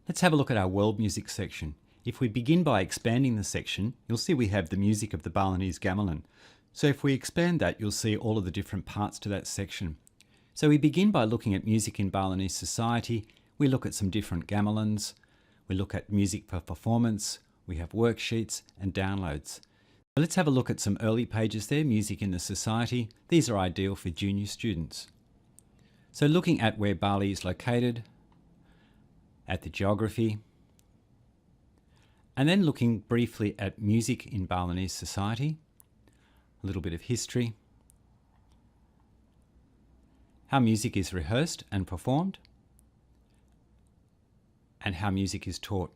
Let's have a look at our world music section. If we begin by expanding the section, you'll see we have the music of the Balinese gamelan. So if we expand that, you'll see all of the different parts to that section. So we begin by looking at music in Balinese society. We look at some different gamelans. We look at music for performance. We have worksheets and downloads. Let's have a look at some early pages there, music in the society. These are ideal for junior students. So looking at where Bali is located, at the geography, and then looking briefly at music in Balinese society, a little bit of history, how music is rehearsed and performed, and how music is taught.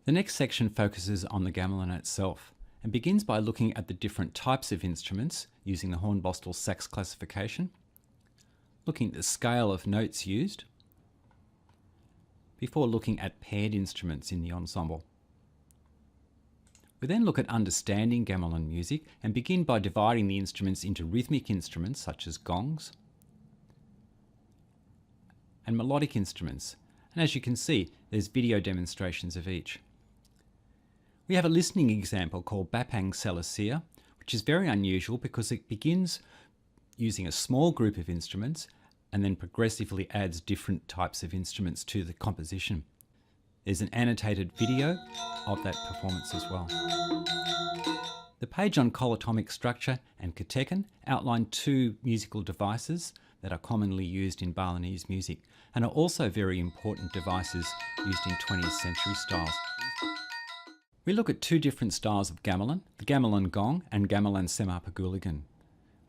The next section focuses on the gamelan itself and begins by looking at the different types of instruments using the Hornbostel Sax classification, looking at the scale of notes used, before looking at paired instruments in the ensemble. We then look at understanding gamelan music and begin by dividing the instruments into rhythmic instruments such as gongs and melodic instruments. And as you can see, there's video demonstrations of each. We have a listening example called Bapang Selesir, which is very unusual because it begins using a small group of instruments and then progressively adds different types of instruments to the composition. There's an annotated video of that performance as well. The page on colotomic structure and ketekan outline two musical devices that are commonly used in Balinese music and are also very important devices used in 20th century styles. We look at two different styles of gamelan, the gamelan gong and gamelan semapaguligan.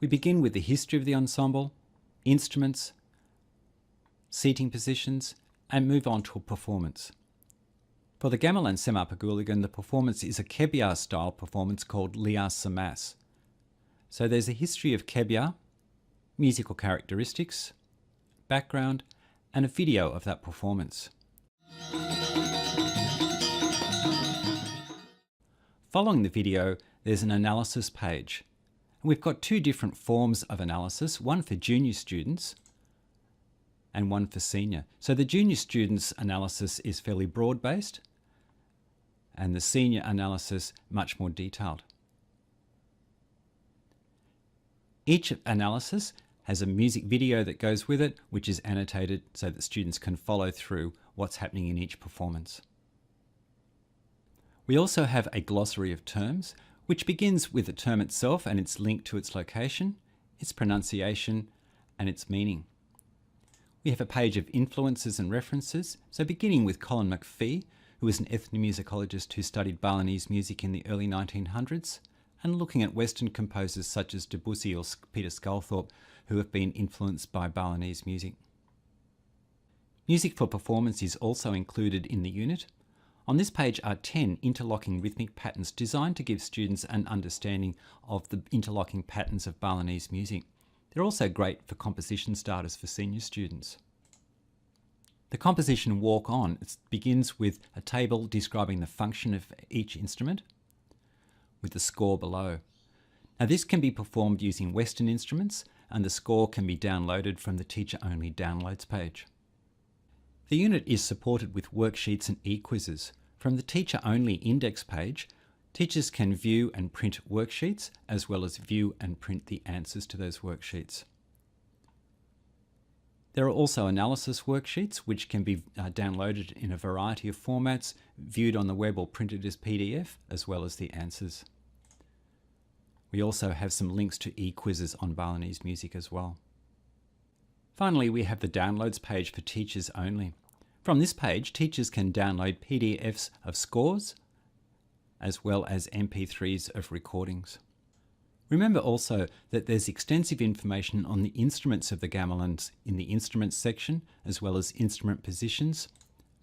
We begin with the history of the ensemble, instruments, seating positions, and move on to a performance. For the gamelan semapaguligan, the performance is a Kebiar style performance called Liar Samas. So there's a history of Kebiar, musical characteristics, background, and a video of that performance. Following the video, there's an analysis page. We've got two different forms of analysis, one for junior students and one for senior. So the junior students analysis is fairly broad-based and the senior analysis much more detailed. Each analysis has a music video that goes with it, which is annotated so that students can follow through what's happening in each performance. We also have a glossary of terms, which begins with the term itself and its link to its location, its pronunciation, and its meaning. We have a page of influences and references, so beginning with Colin McPhee, who is an ethnomusicologist who studied Balinese music in the early 1900s, and looking at Western composers such as Debussy or Peter Sculthorpe, who have been influenced by Balinese music. Music for performance is also included in the unit. On this page are 10 interlocking rhythmic patterns designed to give students an understanding of the interlocking patterns of Balinese music. They're also great for composition starters for senior students. The composition Walk On begins with a table describing the function of each instrument, with the score below. Now this can be performed using Western instruments, and the score can be downloaded from the teacher-only downloads page. The unit is supported with worksheets and e-quizzes. From the teacher-only index page, teachers can view and print worksheets, as well as view and print the answers to those worksheets. There are also analysis worksheets, which can be downloaded in a variety of formats, viewed on the web or printed as PDF, as well as the answers. We also have some links to e-quizzes on Balinese music as well. Finally, we have the downloads page for teachers only. From this page, teachers can download PDFs of scores, as well as MP3s of recordings. Remember also that there's extensive information on the instruments of the gamelans in the instruments section, as well as instrument positions,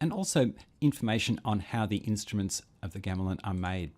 and also information on how the instruments of the gamelan are made.